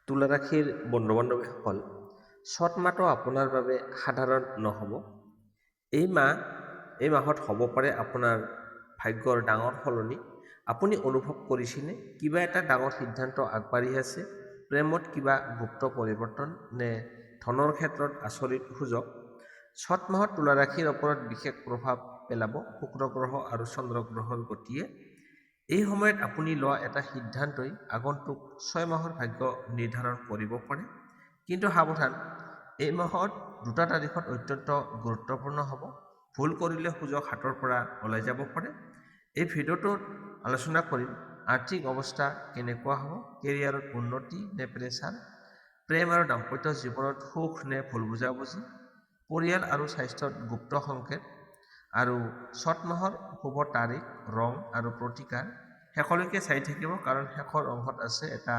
তুলা ৰাশিৰ বন্ধু বান্ধৱীসকল, চ'ত মাহটো আপোনাৰ বাবে সাধাৰণ নহ'ব। এই মাহত হ'ব পাৰে আপোনাৰ ভাগ্যৰ ডাঙৰ সলনি। আপুনি অনুভৱ কৰিছেনে কিবা এটা ডাঙৰ সিদ্ধান্ত আগবাঢ়ি আছে? প্ৰেমত কিবা গুপ্ত পৰিৱৰ্তন নে ধনৰ ক্ষেত্ৰত আচৰিত সুযোগ? চ'ত মাহত তুলা ৰাশিৰ ওপৰত বিশেষ প্ৰভাৱ পেলাব শুক্ৰ গ্ৰহ আৰু চন্দ্ৰ গ্ৰহৰ গতিয়ে। এই সময়ত আপুনি লোৱা এটা সিদ্ধান্তই আগন্তুক 6 মাহৰ ভাগ্য নিৰ্ধাৰণ কৰিব পাৰে। কিন্তু সাৱধান, এই মাহত 2টা তাৰিখত অত্যন্ত গুৰুত্বপূৰ্ণ হ'ব। ভুল কৰিলে সুযোগ হাতৰ পৰা ওলাই যাব পাৰে। এই ভিডিঅ'টোত আলোচনা কৰিম আৰ্থিক অৱস্থা কেনেকুৱা হ'ব, কেৰিয়াৰত উন্নতি নে প্ৰেছাৰ, প্ৰেম আৰু দাম্পত্য জীৱনত সুখ নে ভুল বুজাবুজি, পৰিয়াল আৰু স্বাস্থ্যত গুপ্ত সংকেত, আৰু চ'ত মাহৰ শুভ তাৰিখ, ৰং আৰু প্ৰতিকাৰ। শেষলৈকে চাই থাকিব, কাৰণ শেষৰ অংশত আছে এটা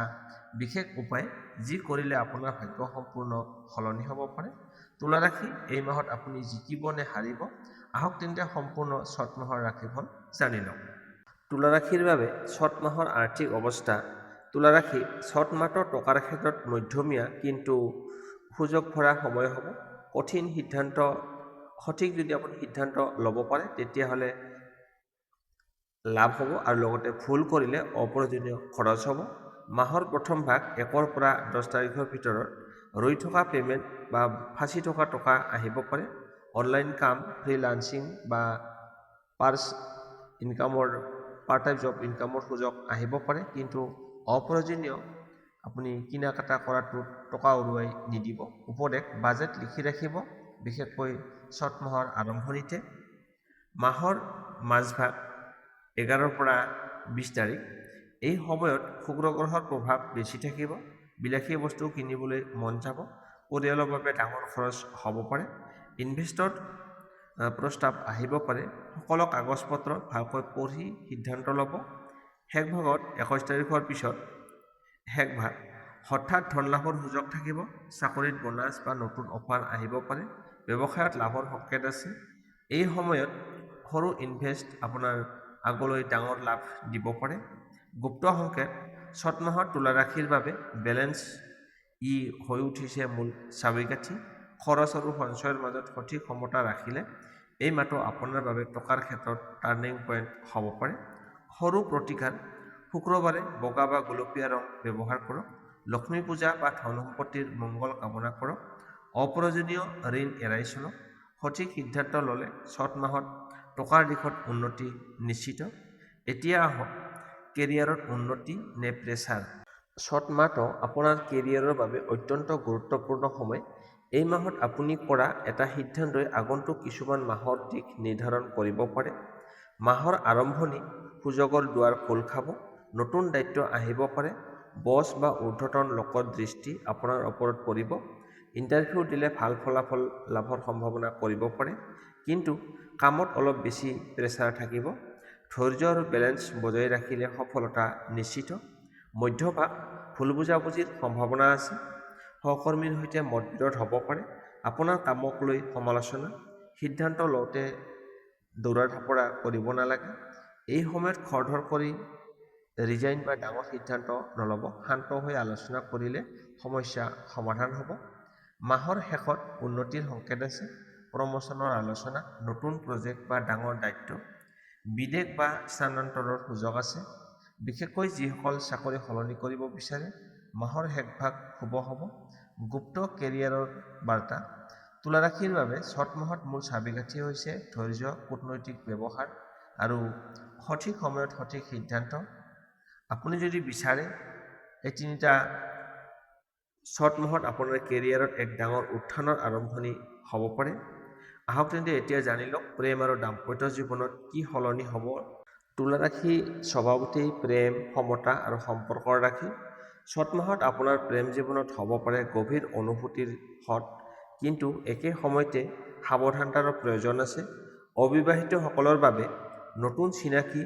বিশেষ উপায় যি কৰিলে আপোনাৰ ভাগ্য সম্পূৰ্ণ সলনি হ'ব পাৰে। তুলা ৰাশি, এই মাহত আপুনি জিকিব নে হাৰিব? আহক তেন্তে সম্পূৰ্ণ চ'ত মাহৰ ৰাশিফল জানি লওঁ। তুলা ৰাশিৰ বাবে চ'ত মাহৰ আৰ্থিক অৱস্থা। তুলা ৰাশি, চ'ত মাহটো টকাৰ ক্ষেত্ৰত মধ্যমীয়া কিন্তু সুযোগ ভৰা সময় হ'ব। সঠিক যদি আপুনি সিদ্ধান্ত ল'ব পাৰে তেতিয়াহ'লে লাভ হ'ব, আৰু লগতে ভুল কৰিলে অপ্ৰয়োজনীয় খৰচ হ'ব। মাহৰ প্ৰথম ভাগ 1 পৰা 10 তাৰিখৰ ভিতৰত ৰৈ থকা পে'মেণ্ট বা ফাঁচি থকা টকা আহিব পাৰে। অনলাইন কাম, ফ্ৰীলান্সিং বা পাৰ্ট টাইম জব ইনকামৰ সুযোগ আহিব পাৰে, কিন্তু অপ্ৰয়োজনীয় আপুনি কিনা কাটা কৰাটোত টকা উৰুৱাই নিদিব। উপদেশ: বাজেট লিখি ৰাখিব, বিশেষকৈ চ'ত মাহৰ আৰম্ভণিতে। মাহৰ মাজভাগ 11 পৰা 20 তাৰিখ, এই সময়ত শুক্ৰ গ্ৰহৰ প্ৰভাৱ বেছি থাকিব। বিলাসী বস্তু কিনিবলৈ মন যাব। পৰিয়ালৰ বাবে ডাঙৰ খৰচ হ'ব পাৰে। ইনভেষ্টৰ প্ৰস্তাৱ আহিব পাৰে। সকলো কাগজ পত্ৰ ভালকৈ পঢ়ি সিদ্ধান্ত ল'ব। শেষ ভাগত 21 তাৰিখৰ পিছত হঠাৎ ধন লাভৰ সুযোগ থাকিব। চাকৰিত বোনাছ বা নতুন অফাৰ আহিব পাৰে। ব্যৱসায়ত লাভৰ সংকেত আছে। এই সময়ত সৰু ইনভেষ্ট আপোনাৰ আগলৈ ডাঙৰ লাভ দিব পাৰে। গুপ্ত সংকেত: চ'ত মাহত তুলা ৰাশিৰ বাবে বেলেঞ্চ হৈ উঠিছে মূল চাবিকাঠি। খৰচ আৰু সঞ্চয়ৰ মাজত সঠিক সমতা ৰাখিলে এই মাহটো আপোনাৰ বাবে টকাৰ ক্ষেত্ৰত টাৰ্ণিং পইণ্ট হ'ব পাৰে। সৰু প্ৰতিকাৰ: শুক্ৰবাৰে বগা বা গোলপীয়া ৰং ব্যৱহাৰ কৰক। লক্ষ্মী পূজা বা ধন সম্পত্তিৰ মংগল কামনা কৰক। অপ্ৰয়োজনীয় ঋণ এৰাই চলক। সঠিক সিদ্ধান্ত ল'লে চ'ত মাহত টকাৰ দিশত উন্নতি নিশ্চিত। এতিয়া আহক, কেৰিয়াৰত উন্নতি নে প্ৰেছাৰ? চ'ত মাহটো আপোনাৰ কেৰিয়াৰৰ বাবে অত্যন্ত গুৰুত্বপূৰ্ণ সময়। এই মাহত আপুনি কৰা এটা সিদ্ধান্তই আগন্তুক কিছুমান মাহৰ দিশ নিৰ্ধাৰণ কৰিব পাৰে। মাহৰ আৰম্ভণি সুযোগৰ দুৱাৰ খোল খাব। নতুন দায়িত্ব আহিব পাৰে। বছ বা ঊৰ্ধ্বতন লোকৰ দৃষ্টি আপোনাৰ ওপৰত পৰিব। ইণ্টাৰভিউ দিলে ভাল ফলাফল লাভৰ সম্ভাৱনা কৰিব পাৰে, কিন্তু কামত অলপ বেছি প্ৰেছাৰ থাকিব। ধৈৰ্য আৰু বেলেঞ্চ বজাই ৰাখিলে সফলতা নিশ্চিত। মধ্যভাগ: ভুল বুজাবুজিৰ সম্ভাৱনা আছে। সহকৰ্মীৰ সৈতে মতবিৰোধ হ'ব পাৰে। আপোনাৰ কামক লৈ সমালোচনা। সিদ্ধান্ত লওঁতে দৌৰা ঢাপৰা কৰিব নালাগে। এই সময়ত খৰধৰ কৰি ৰিজাইন বা ডাঙৰ সিদ্ধান্ত নল'ব। শান্ত হৈ আলোচনা কৰিলে সমস্যা সমাধান হ'ব। মাহৰ শেষত উন্নতিৰ সংকেত আছে। প্ৰমোচনৰ আলোচনা, নতুন প্ৰজেক্ট বা ডাঙৰ দায়িত্ব, বিদেশ বা স্থানান্তৰৰ সুযোগ আছে। বিশেষকৈ যিসকল চাকৰি সলনি কৰিব বিচাৰে, মাহৰ শেষভাগ শুভ হ'ব। গুপ্ত কেৰিয়াৰৰ বাৰ্তা: তুলা ৰাশিৰ বাবে চ'ত মাহত মূল চাবিকাঠি হৈছে ধৈৰ্য, কূটনৈতিক ব্যৱহাৰ আৰু সঠিক সময়ত সঠিক সিদ্ধান্ত। আপুনি যদি বিচাৰে, এই 3টা চ'ত মাহত আপোনাৰ কেৰিয়াৰত এক ডাঙৰ উত্থানৰ আৰম্ভণি হ'ব পাৰে। আহক তেন্তে এতিয়া জানি লওক, প্ৰেম আৰু দাম্পত্য জীৱনত কি সলনি হ'ব। তুলা ৰাশি স্বভাৱতেই প্ৰেম, সমতা আৰু সম্পৰ্কৰ ৰাশি। চ'ত মাহত আপোনাৰ প্ৰেম জীৱনত হ'ব পাৰে গভীৰ অনুভূতিৰ হ্ৰদ, কিন্তু একে সময়তে সাৱধানতাৰো প্ৰয়োজন আছে। অবিবাহিতসকলৰ বাবে নতুন চিনাকি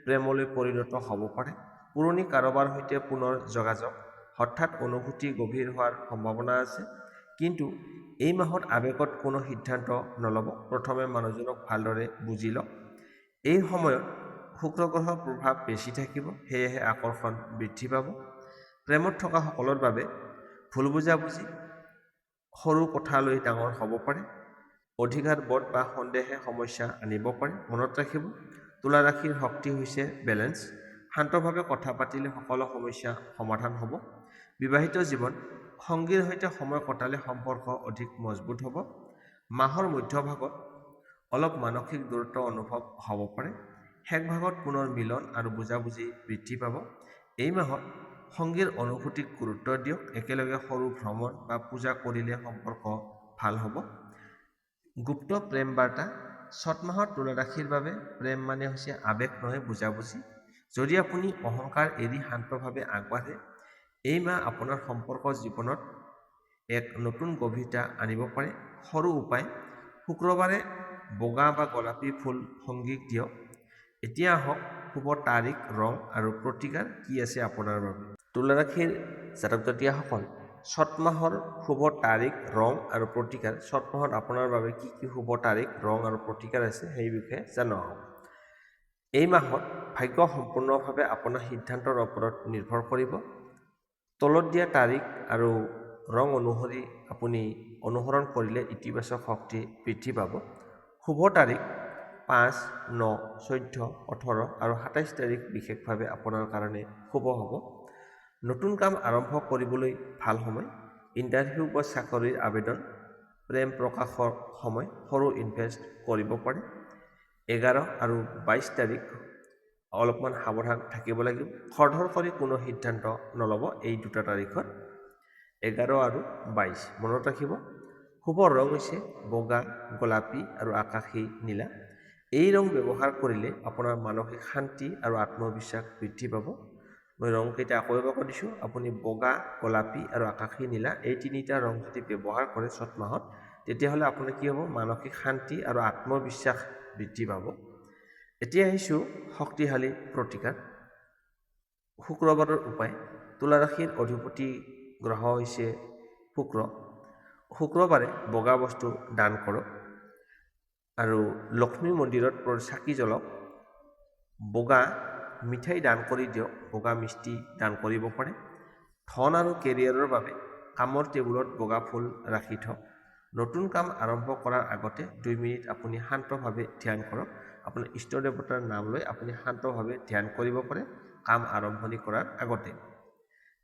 প্ৰেমলৈ পৰিণত হ'ব পাৰে। পুৰণি কাৰোবাৰ সৈতে পুনৰ যোগাযোগ, হঠাৎ অনুভূতি গভীৰ হোৱাৰ সম্ভাৱনা আছে। কিন্তু এই মাহত আৱেগত কোনো সিদ্ধান্ত নল'ব। প্ৰথমে মানুহজনক ভালদৰে বুজি লওক। এই সময়ত শুক্ৰ গ্ৰহৰ প্ৰভাৱ বেছি থাকিব, সেয়েহে আকৰ্ষণ বৃদ্ধি পাব। প্ৰেমত থকা সকলৰ বাবে ভুল বুজাবুজি সৰু কথালৈ ডাঙৰ হ'ব পাৰে। অধিঘাত বোধ বা সন্দেহে সমস্যা আনিব পাৰে। মনত ৰাখিব, তুলা ৰাশিৰ শক্তি হৈছে বেলেঞ্চ। শান্তভাৱে কথা পাতিলে সকলো সমস্যা সমাধান হ'ব। বিবাহিত জীৱন, সংগীৰ সৈতে সময় কটালে সম্পৰ্ক অধিক মজবুত হ'ব। মাহৰ মধ্যভাগত অলপ মানসিক দূৰত্ব অনুভৱ হ'ব পাৰে। শেষ ভাগত পুনৰ মিলন আৰু বুজাবুজি বৃদ্ধি পাব। এই মাহত সংগীৰ অনুভূতিক গুৰুত্ব দিয়ক। একেলগে সৰু ভ্ৰমণ বা পূজা কৰিলে সম্পৰ্ক ভাল হ'ব। গুপ্ত প্ৰেম বাৰ্তা, চত মাহত তুলা ৰাশিৰ বাবে প্ৰেম মানে হৈছে আৱেগ নহয় বুজাবুজি। যদি আপুনি অহংকাৰ এৰি শান্তভাৱে আগবাঢ়ে, এই মাহ আপোনাৰ সম্পৰ্ক জীৱনত এক নতুন গভীৰতা আনিব পাৰে। সৰু উপায়, শুক্ৰবাৰে বগা বা গোলাপী ফুল সংগীক দিয়ক। এতিয়া আহক শুভ তাৰিখ, ৰং আৰু প্ৰতিকাৰ কি আছে আপোনাৰ বাবে। তুলা ৰাশিৰ জাতক জাতিকাসকল, চত মাহৰ শুভ তাৰিখ, ৰং আৰু প্ৰতিকাৰ। চত মাহত আপোনাৰ বাবে কি কি শুভ তাৰিখ, ৰং আৰু প্ৰতিকাৰ আছে সেই বিষয়ে জানো আহক। এই মাহত ভাগ্য সম্পূৰ্ণভাৱে আপোনাৰ সিদ্ধান্তৰ ওপৰত নিৰ্ভৰ কৰিব। তলত দিয়া তাৰিখ আৰু ৰং অনুসৰি আপুনি অনুসৰণ কৰিলে ইতিবাচক শক্তি বৃদ্ধি পাব। শুভ তাৰিখ 5, 9, 14, 18 আৰু 27 তাৰিখ বিশেষভাৱে আপোনাৰ কাৰণে শুভ হ'ব। নতুন কাম আৰম্ভ কৰিবলৈ ভাল সময়। ইণ্টাৰভিউ বা চাকৰিৰ আবেদন, প্ৰেম প্ৰকাশৰ সময়, সৰু ইনভেষ্ট কৰিব পাৰে। 11 আৰু 22 তাৰিখ অলপমান সাৱধান থাকিব লাগিব। খৰধৰ কৰি কোনো সিদ্ধান্ত নল'ব এই দুটা তাৰিখত, 11 আৰু 22। মনত ৰাখিব, শুভ ৰং হৈছে বগা, গোলাপী আৰু আকাশী নীলা। এই ৰং ব্যৱহাৰ কৰিলে আপোনাৰ মানসিক শান্তি আৰু আত্মবিশ্বাস বৃদ্ধি পাব। মই ৰংকেইটা আকৌ এবাৰ কৈ দিছোঁ, আপুনি বগা, গোলাপী আৰু আকাশী নীলা এই তিনিটা ৰং যদি ব্যৱহাৰ কৰে চত মাহত, তেতিয়াহ'লে আপোনাৰ কি হ'ব, মানসিক শান্তি আৰু আত্মবিশ্বাস বৃদ্ধি পাব। এতিয়া আহিছোঁ শক্তিশালী প্ৰতিকাৰ। শুক্ৰবাৰৰ উপায়, তুলা ৰাশিৰ অধিপতি গ্ৰহ হৈছে শুক্ৰ। শুক্ৰবাৰে বগা বস্তু দান কৰক আৰু লক্ষ্মী মন্দিৰত চাকি জ্বলাওক। বগা মিঠাই দান কৰি দিয়ক, বগা মিষ্টি দান কৰিব পাৰে। ধন আৰু কেৰিয়াৰৰ বাবে কামৰ টেবুলত বগা ফুল ৰাখি থওক। নতুন কাম আৰম্ভ কৰাৰ আগতে 2 মিনিট আপুনি শান্তভাৱে ধ্যান কৰক। আপোনাৰ ইষ্ট দেৱতাৰ নাম লৈ আপুনি শান্তভাৱে ধ্যান কৰিব পাৰে কাম আৰম্ভণি কৰাৰ আগতে।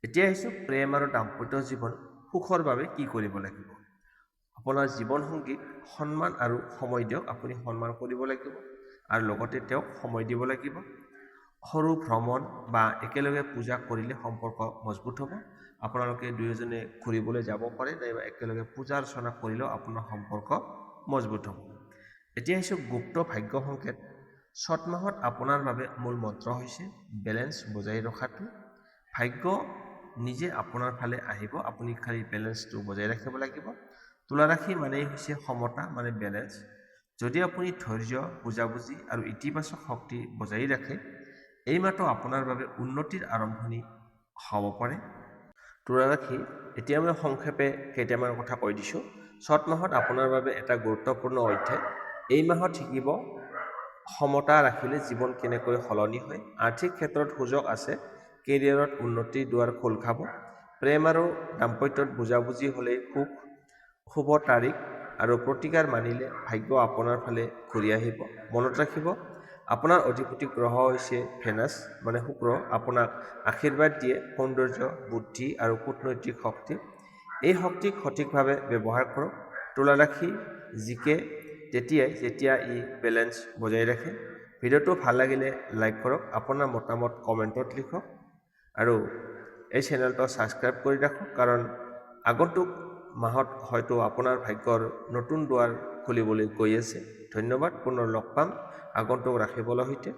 এতিয়া আহিছোঁ প্ৰেম আৰু দাম্পত্য জীৱন সুখৰ বাবে কি কৰিব লাগিব। আপোনাৰ জীৱনসংগীক সন্মান আৰু সময় দিয়ক। আপুনি সন্মান কৰিব লাগিব আৰু লগতে তেওঁক সময় দিব লাগিব। সৰু ভ্ৰমণ বা একেলগে পূজা কৰিলে সম্পৰ্ক মজবুত হ'ব। আপোনালোকে দুয়োজনে ঘূৰিবলৈ যাব পাৰে নাইবা একেলগে পূজা অৰ্চনা কৰিলেও আপোনাৰ সম্পৰ্ক মজবুত হ'ব। এতিয়া আহিছোঁ গুপ্ত ভাগ্য সংকেত। চত মাহত আপোনাৰ বাবে মূল মন্ত্ৰ হৈছে বেলেঞ্চ বজাই ৰখাটো। ভাগ্য নিজে আপোনাৰ ফালে আহিব, আপুনি খালি বেলেঞ্চটো বজাই ৰাখিব লাগিব। তুলা ৰাশি মানেই হৈছে সমতা, মানে বেলেঞ্চ। যদি আপুনি ধৈৰ্য, বুজাবুজি আৰু ইতিবাচক শক্তি বজাই ৰাখে, এই মাহটো আপোনাৰ বাবে উন্নতিৰ আৰম্ভণি হ'ব পাৰে। তুলা ৰাশি, এতিয়া মই সংক্ষেপে কেইটামান কথা কৈ দিছোঁ। চত মাহত আপোনাৰ বাবে এটা গুৰুত্বপূৰ্ণ অধ্যায়। এই মাহত শিকিব সমতা ৰাখিলে জীৱন কেনেকৈ সলনি হয়। আৰ্থিক ক্ষেত্ৰত সুযোগ আছে, কেৰিয়াৰত উন্নতিৰ দুৱাৰ খোল খাব। প্ৰেম আৰু দাম্পত্যত বুজাবুজি হ'লেই সুখ। শুভ তাৰিখ আৰু প্ৰতিকাৰ মানিলে ভাগ্য আপোনাৰ ফালে ঘূৰি আহিব। মনত ৰাখিব, আপোনাৰ অধিপতি গ্ৰহ হৈছে ভেনাছ, মানে শুক্ৰ। আপোনাক আশীৰ্বাদ দিয়ে সৌন্দৰ্য, বুদ্ধি আৰু কূটনৈতিক শক্তি। এই শক্তিক সঠিকভাৱে ব্যৱহাৰ কৰক। তুলা ৰাশি জিকে তেতিয়াই যেতিয়া ই বেলেঞ্চ বজাই ৰাখে। ভিডিঅ'টো ভাল লাগিলে লাইক কৰক, আপোনাৰ মতামত কমেণ্টত লিখক আৰু এই চেনেলটো ছাবস্ক্ৰাইব কৰি ৰাখক, কাৰণ আগন্তুক মাহত হয়তো আপোনাৰ ভাগ্যৰ নতুন দুৱাৰ খুলিবলৈ গৈ আছে। ধন্যবাদ, পুনৰ লগ পাম আগন্তুক ৰাশিফলৰ সৈতে।